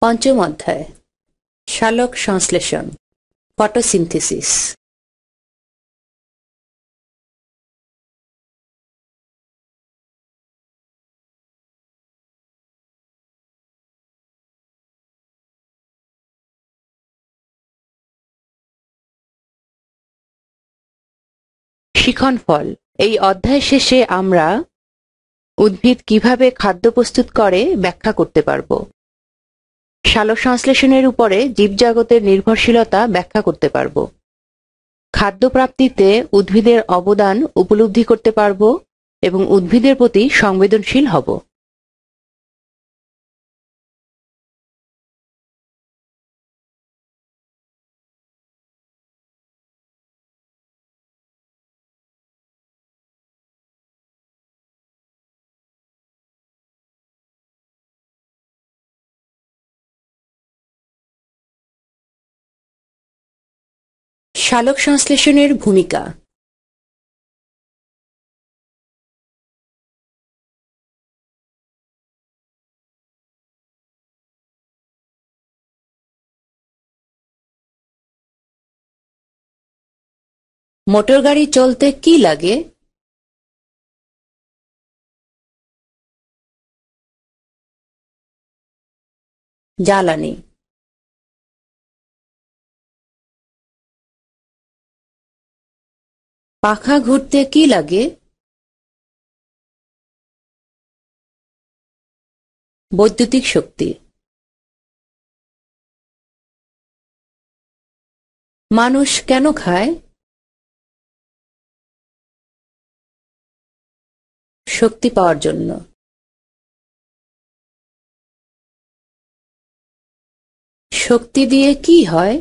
পঞ্চম অধ্যায় সালোক সংশ্লেষণ ফটোসিনথেসিস। শিখন ফল। এই অধ্যায় শেষে আমরা উদ্ভিদ কিভাবে খাদ্য প্রস্তুত করে ব্যাখ্যা করতে পারব। সালোক সংশ্লেষণের উপরে জীবজগতের নির্ভরশীলতা ব্যাখ্যা করতে পারব। খাদ্য প্রাপ্তিতে উদ্ভিদের অবদান উপলব্ধি করতে পারব এবং উদ্ভিদের প্রতি সংবেদনশীল হব। সালোক সংশ্লেষণের ভূমিকা। মোটর গাড়ি চলতে কি লাগে? জ্বালানি। পাখা ঘুরতে কি লাগে? বৈদ্যুতিক শক্তি। মানুষ কেন খায়? শক্তি পাওয়ার জন্য। শক্তি দিয়ে কি হয়?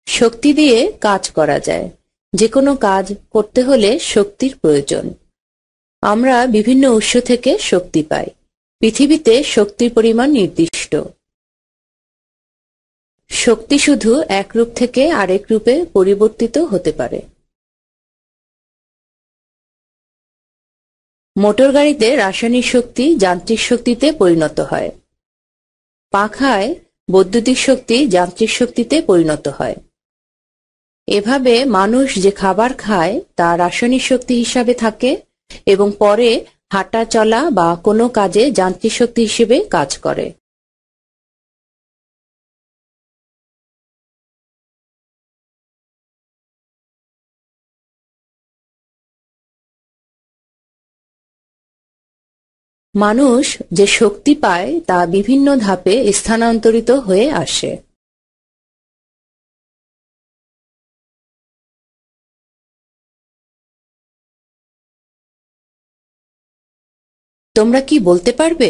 শক্তি দিয়ে কাজ করা যায়। যে কোনো কাজ করতে হলে শক্তির প্রয়োজন। আমরা বিভিন্ন উৎস থেকে শক্তি পাই। পৃথিবীতে শক্তির পরিমাণ নির্দিষ্ট। শক্তি শুধু এক রূপ থেকে আরেক রূপে পরিবর্তিত হতে পারে। মোটর গাড়িতে রাসায়নিক শক্তি যান্ত্রিক শক্তিতে পরিণত হয়। পাখায় বৈদ্যুতিক শক্তি যান্ত্রিক শক্তিতে পরিণত হয়। এভাবে মানুষ যে খাবার খায় তা রাসায়নিক শক্তি হিসাবে থাকে এবং পরে হাঁটা চলা বা কোনো কাজে যান্ত্রিক শক্তি হিসেবে কাজ করে। মানুষ যে শক্তি পায় তা বিভিন্ন ধাপে স্থানান্তরিত হয়ে আসে। তোমরা কি বলতে পারবে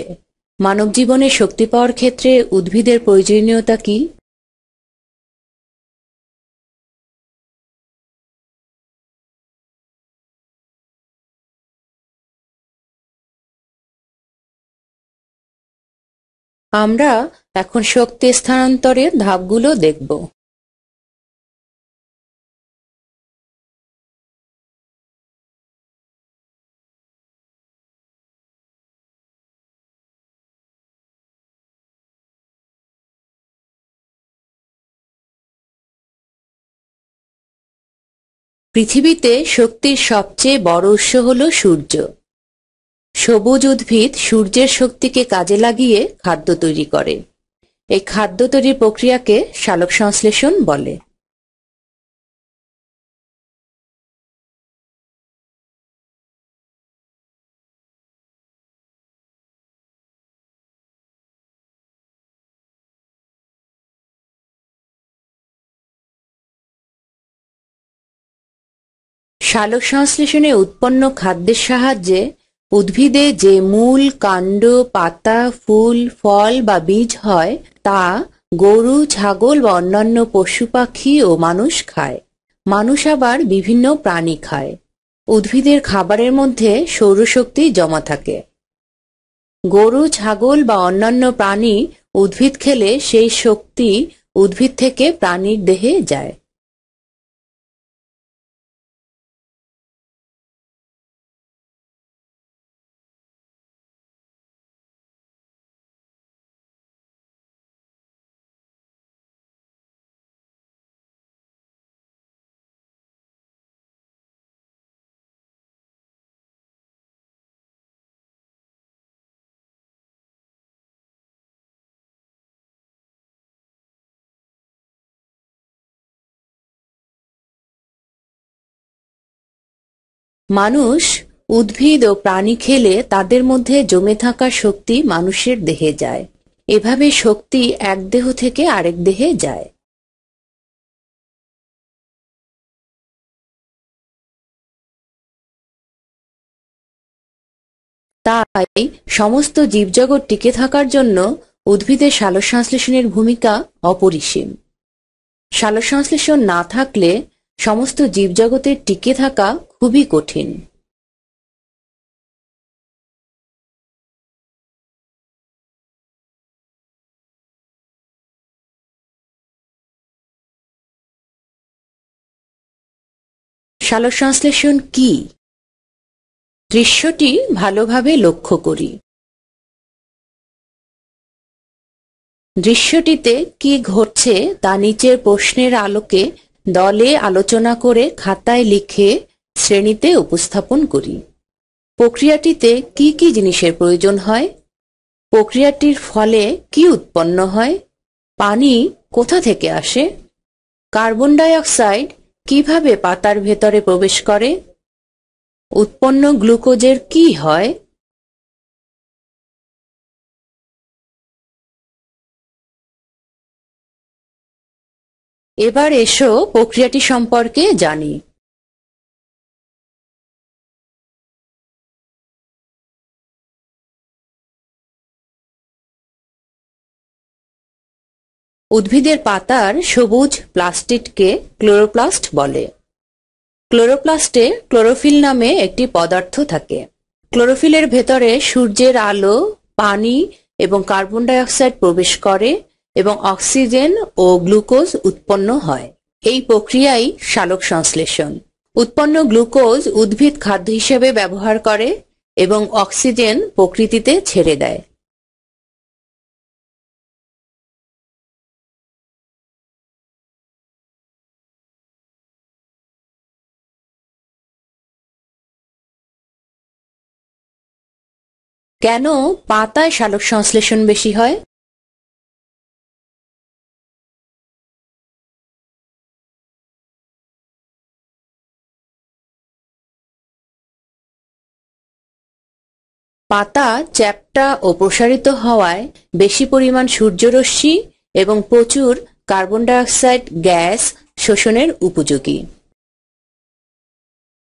মানব জীবনে শক্তি পাওয়ার ক্ষেত্রে উদ্ভিদের প্রয়োজনীয়তা কি? আমরা এখন শক্তি স্থানান্তরের ধাপগুলো দেখব। পৃথিবীতে শক্তির সবচেয়ে বড় উৎস হল সূর্য। সবুজ উদ্ভিদ সূর্যের শক্তিকে কাজে লাগিয়ে খাদ্য তৈরি করে। এই খাদ্য তৈরির প্রক্রিয়াকে সালোক সংশ্লেষণ বলে। সালোক সংশ্লেষণে উৎপন্ন খাদ্যের সাহায্যে উদ্ভিদে যে মূল, কাণ্ড, পাতা, ফুল, ফল বা বীজ হয় তা গরু, ছাগল বা অন্যান্য পশু পাখি ও মানুষ খায়। মানুষ আবার বিভিন্ন প্রাণী খায়। উদ্ভিদের খাবারের মধ্যে সৌরশক্তি জমা থাকে। গরু, ছাগল বা অন্যান্য প্রাণী উদ্ভিদ খেলে সেই শক্তি উদ্ভিদ থেকে প্রাণীর দেহে যায়। মানুষ, উদ্ভিদ ও প্রাণী খেলে তাদের মধ্যে জমে থাকা শক্তি মানুষের দেহে যায়। এভাবে শক্তি এক দেহ থেকে আরেক দেহে যায়। তাই সমস্ত জীবজগৎ টিকে থাকার জন্য উদ্ভিদের সালোকসংশ্লেষণের ভূমিকা অপরিসীম। সালোকসংশ্লেষণ না থাকলে সমস্ত জীবজগতের টিকে থাকা খুবই কঠিন। সালোকসংশ্লেষণ কি? দৃশ্যটি ভালোভাবে লক্ষ্য করি। দৃশ্যটিতে কি ঘটছে তা নিচের প্রশ্নের আলোকে দলে আলোচনা করে খাতায় লিখে শ্রেণীতে উপস্থাপন করি। প্রক্রিয়াটিতে কি কি জিনিসের প্রয়োজন হয়? প্রক্রিয়াটির ফলে কি উৎপন্ন হয়? পানি কোথা থেকে আসে? কার্বন ডাই অক্সাইড কিভাবে পাতার ভেতরে প্রবেশ করে? উৎপন্ন গ্লুকোজের কি হয়? এবার এসো প্রক্রিয়াটি সম্পর্কে জানি। উদ্ভিদের পাতার সবুজ প্লাস্টিডকে ক্লোরোপ্লাস্ট বলে। ক্লোরোপ্লাস্টে ক্লোরোফিল নামে একটি পদার্থ থাকে। ক্লোরোফিলের ভেতরে সূর্যের আলো, পানি এবং কার্বন ডাই অক্সাইড প্রবেশ করে এবং অক্সিজেন ও গ্লুকোজ উৎপন্ন হয়। এই প্রক্রিয়াই সালোকসংশ্লেষণ। উৎপন্ন গ্লুকোজ উদ্ভিদ খাদ্য হিসেবে ব্যবহার করে এবং অক্সিজেন প্রকৃতিতে ছেড়ে দেয়। কেন পাতায় সালোকসংশ্লেষণ বেশি হয়? পাতা চ্যাপ্টা ও প্রসারিত হওয়ায় বেশি পরিমাণ সূর্যরশ্মি এবং প্রচুর কার্বন ডাই অক্সাইড গ্যাস শোষণের উপযোগী।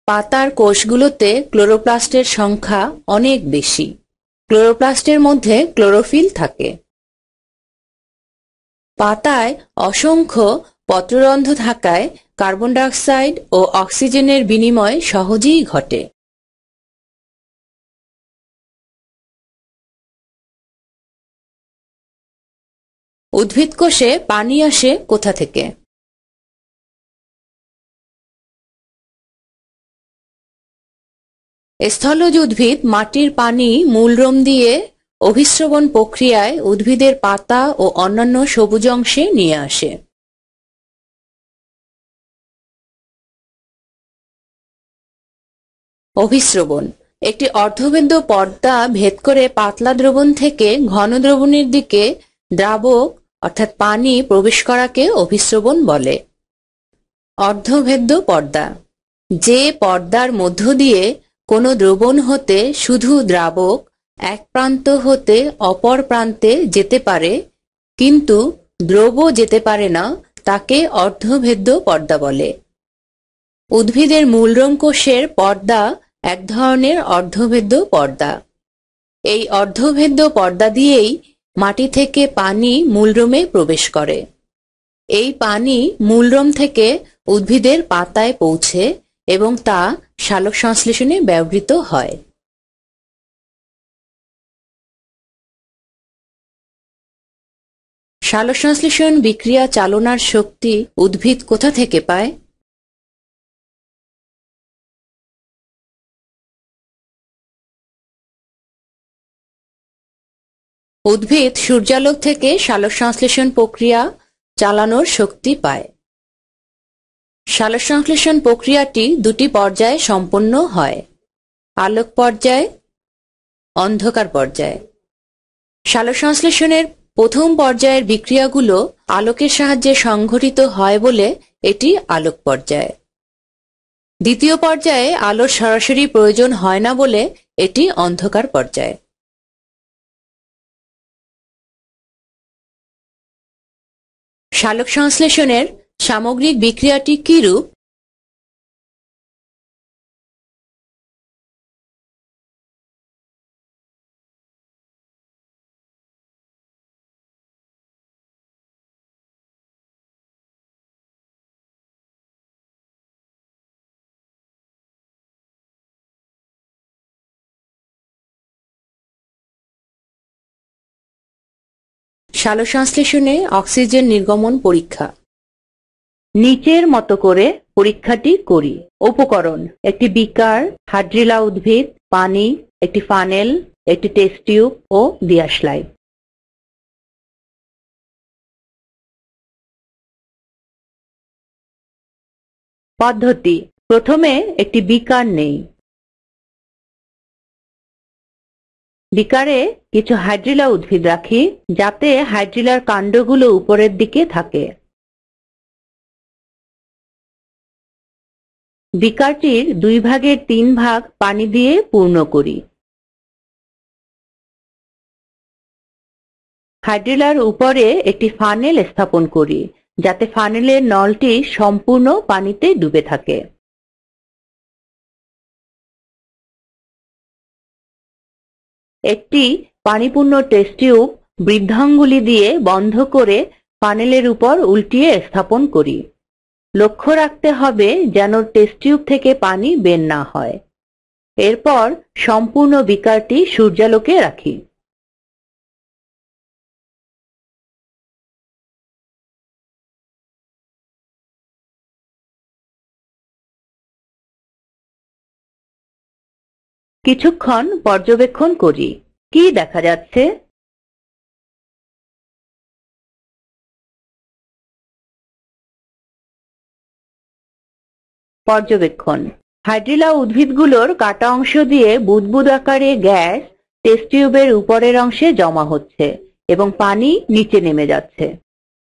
পাতার কোষগুলোতে ক্লোরোপ্লাস্টের সংখ্যা অনেক বেশি। ক্লোরোপ্লাস্টের মধ্যে ক্লোরোফিল থাকে। পাতায় অসংখ্য পত্ররন্ধ্র থাকায় কার্বন ডাই অক্সাইড ও অক্সিজেনের বিনিময় সহজেই ঘটে। উদ্ভিদ কোষে পানি আসে কোথা থেকে? স্থলজ উদ্ভিদ মাটির পানি মূলরোম দিয়ে অভিস্রবণ প্রক্রিয়ায় উদ্ভিদের পাতা ও অন্যান্য সবুজ অংশে নিয়ে আসে। অভিস্রবণ একটি অর্ধবেদ্য পর্দা ভেদ করে পাতলা দ্রবণ থেকে ঘন দ্রবণের দিকে দ্রাবক অর্থাৎ পানি প্রবেশ করাকে অভিস্রবণ বলে। অর্ধভেদ্য পর্দা যে পর্দার মধ্য দিয়ে কোনো দ্রবণ হতে শুধু দ্রাবক এক প্রান্ত হতে অপর প্রান্তে যেতে পারে কিন্তু দ্রব্য যেতে পারে না, তাকে অর্ধভেদ্য পর্দা বলে। উদ্ভিদের মূলরোম কোষের পর্দা এক ধরনের অর্ধভেদ্য পর্দা। এই অর্ধভেদ্য পর্দা দিয়েই মাটি থেকে পানি মূলরোমে প্রবেশ করে। এই পানি মূলরোম থেকে উদ্ভিদের পাতায় পৌঁছে এবং তা সালোকসংশ্লেষণে ব্যবহৃত হয়। সালোকসংশ্লেষণ বিক্রিয়া চালনার শক্তি উদ্ভিদ কোথা থেকে পায়? উদ্ভিদ সূর্যালোক থেকে সালোকসংশ্লেষণ প্রক্রিয়া চালানোর শক্তি পায়। সালোকসংশ্লেষণ প্রক্রিয়াটি দুটি পর্যায়ে সম্পন্ন হয়: আলোক পর্যায়, অন্ধকার পর্যায়। সালোকসংশ্লেষণের প্রথম পর্যায়ের বিক্রিয়াগুলো আলোকের সাহায্যে সংঘটিত হয় বলে এটি আলোক পর্যায়। দ্বিতীয় পর্যায়ে আলোর সরাসরি প্রয়োজন হয় না বলে এটি অন্ধকার পর্যায়। সালোকসংশ্লেষণের সামগ্রিক বিক্রিয়াটি কিরূপ? সালোকসংশ্লেষণে অক্সিজেন নির্গমন পরীক্ষা। নিচের মতো করে পরীক্ষাটি করি। উপকরণ: একটি বিকার, হাইড্রিলা উদ্ভিদ, পানি, একটি ফানেল, একটি টেস্ট টিউব ও দিয়াশলাই। পদ্ধতি: প্রথমে একটি বিকার নেই। বিকারে কিছু হাইড্রিলা উদ্ভিদ রাখি যাতে হাইড্রিলার কাণ্ডগুলো উপরের দিকে থাকে। বিকারটির 2 ভাগের 3 ভাগ পানি দিয়ে পূর্ণ করি। হাইড্রিলার উপরে একটি ফানেল স্থাপন করি যাতে ফানেলের নলটি সম্পূর্ণ পানিতে ডুবে থাকে। একটি পানিপূর্ণ টেস্ট টিউব বৃদ্ধাঙ্গুলি দিয়ে বন্ধ করে ফানেলের উপর উল্টিয়ে স্থাপন করি। লক্ষ্য রাখতে হবে যেন টেস্ট টিউব থেকে পানি বের না হয়। এরপর সম্পূর্ণ বিকারটি সূর্যালোকে রাখি। কিছুক্ষণ পর্যবেক্ষণ করি। কি দেখা যাচ্ছে? পর্যবেক্ষণ: হাইড্রিলা উদ্ভিদগুলোর কাটা অংশ দিয়ে বুদবুদ আকারে গ্যাস টেস্ট টিউবের উপরের অংশে জমা হচ্ছে এবং পানি নিচে নেমে যাচ্ছে।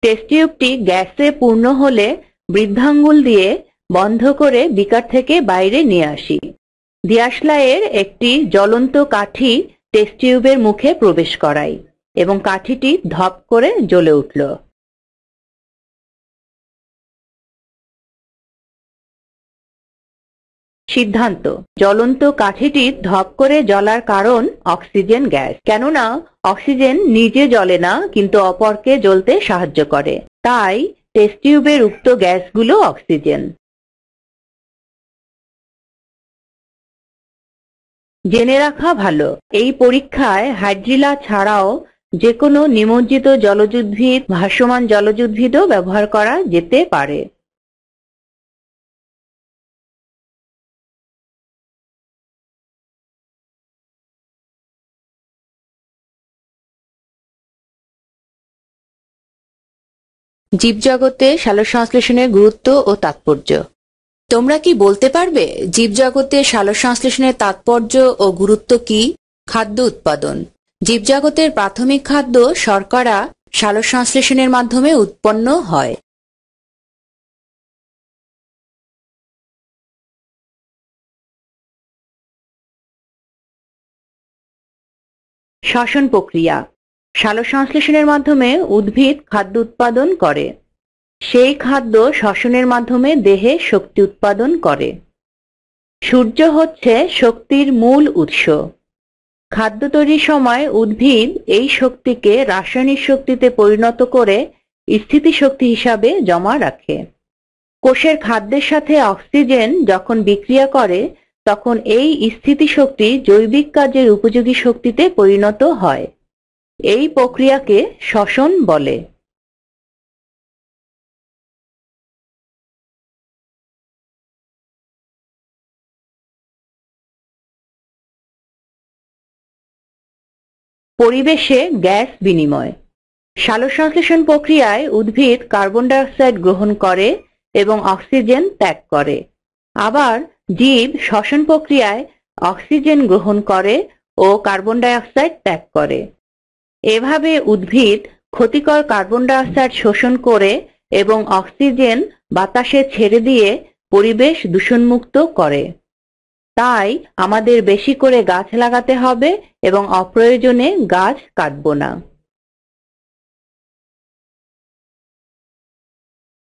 টেস্ট টিউবটি গ্যাসে পূর্ণ হলে বৃদ্ধাঙ্গুল দিয়ে বন্ধ করে বিকার থেকে বাইরে নিয়ে আসি। দিয়াশলাইয়ের একটি জ্বলন্ত কাঠি টেস্ট টিউবের মুখে প্রবেশ করাই এবং কাঠিটি ধপ করে জ্বলে উঠল। সিদ্ধান্ত: জ্বলন্ত কাঠিটি ধপ করে জ্বলার কারণ অক্সিজেন গ্যাস। কেননা অক্সিজেন নিজে জ্বলে না কিন্তু অপরকে জ্বলতে সাহায্য করে, তাই টেস্ট টিউবের উক্ত গ্যাসগুলো অক্সিজেন। জেনে রাখা ভালো, এই পরীক্ষায় হাইড্রিলা ছাড়াও যে কোনো নিমজ্জিত জলজ উদ্ভিদ, ভাসমান জলজ উদ্ভিদও ব্যবহার করা যেতে পারে। জীবজগতে সালোকসংশ্লেষণের গুরুত্ব ও তাৎপর্য। তোমরা কি বলতে পারবে জীবজগতে সালোকসংশ্লেষণের তাৎপর্য ও গুরুত্ব কি? খাদ্য উৎপাদন: জীবজগতের প্রাথমিক খাদ্য শর্করা সালোকসংশ্লেষণের মাধ্যমে উৎপন্ন হয়। শ্বসন প্রক্রিয়া: সালোকসংশ্লেষণের মাধ্যমে উদ্ভিদ খাদ্য উৎপাদন করে। সেই খাদ্য শ্বসনের মাধ্যমে দেহে শক্তি উৎপাদন করে। সূর্য হচ্ছে শক্তির মূল উৎস। খাদ্য তৈরির সময় উদ্ভিদ এই শক্তিকে রাসায়নিক শক্তিতে পরিণত করে স্থিতিশক্তি হিসাবে জমা রাখে। কোষের খাদ্যের সাথে অক্সিজেন যখন বিক্রিয়া করে তখন এই স্থিতিশক্তি জৈবিক কাজের উপযোগী শক্তিতে পরিণত হয়। এই প্রক্রিয়াকে শ্বসন বলে। পরিবেশে গ্যাস বিনিময়: সালোকসংশ্লেষণ প্রক্রিয়ায় উদ্ভিদ কার্বন ডাই অক্সাইড গ্রহণ করে এবং অক্সিজেন ত্যাগ করে। আবার জীব শ্বসন প্রক্রিয়ায় অক্সিজেন গ্রহণ করে ও কার্বন ডাই অক্সাইড ত্যাগ করে। এভাবে উদ্ভিদ ক্ষতিকর কার্বন ডাই অক্সাইড শোষণ করে এবং অক্সিজেন বাতাসে ছেড়ে দিয়ে পরিবেশ দূষণমুক্ত করে। তাই আমাদের বেশি করে গাছ লাগাতে হবে এবং অপ্রয়োজনে গাছ কাটব না।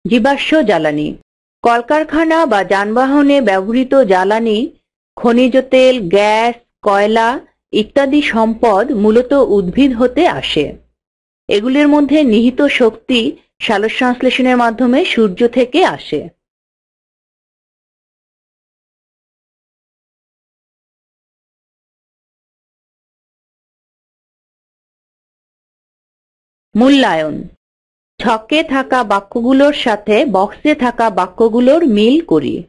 জীবাশ্ম জ্বালানি। কলকারখানা বা যানবাহনে ব্যবহৃত জ্বালানি, খনিজ তেল, গ্যাস, কয়লা ইত্যাদি সম্পদ মূলত উদ্ভিদ হতে আসে। এগুলির মধ্যে নিহিত শক্তি সালোকসংশ্লেষণের মাধ্যমে সূর্য থেকে আসে। মূল্যায়ন। ছকে থাকা বাক্যগুলোর সাথে বক্সে থাকা বাক্যগুলোর মিল করি।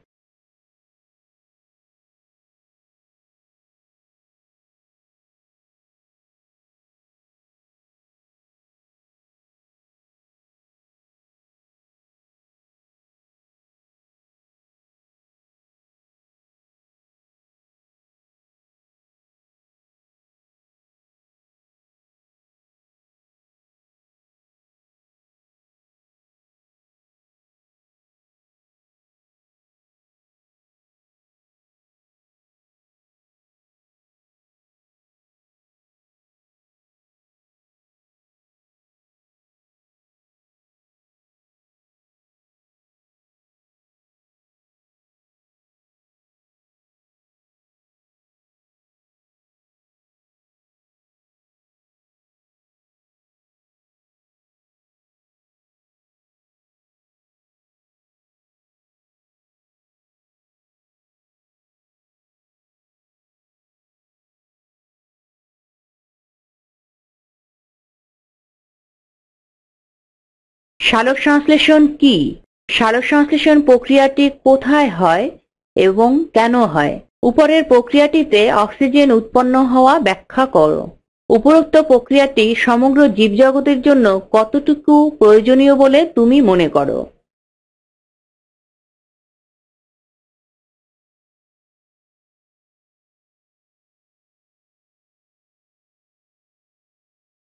সালোকসংশ্লেষণ কি? সালোকসংশ্লেষণ প্রক্রিয়াটি কোথায় হয় এবং কেন হয়? উপরের প্রক্রিয়াটিতে অক্সিজেন উৎপন্ন হওয়া ব্যাখ্যা করো। উপরোক্ত প্রক্রিয়াটি সমগ্র জীবজগতের জন্য কতটুকু প্রয়োজনীয় বলে তুমি মনে করো?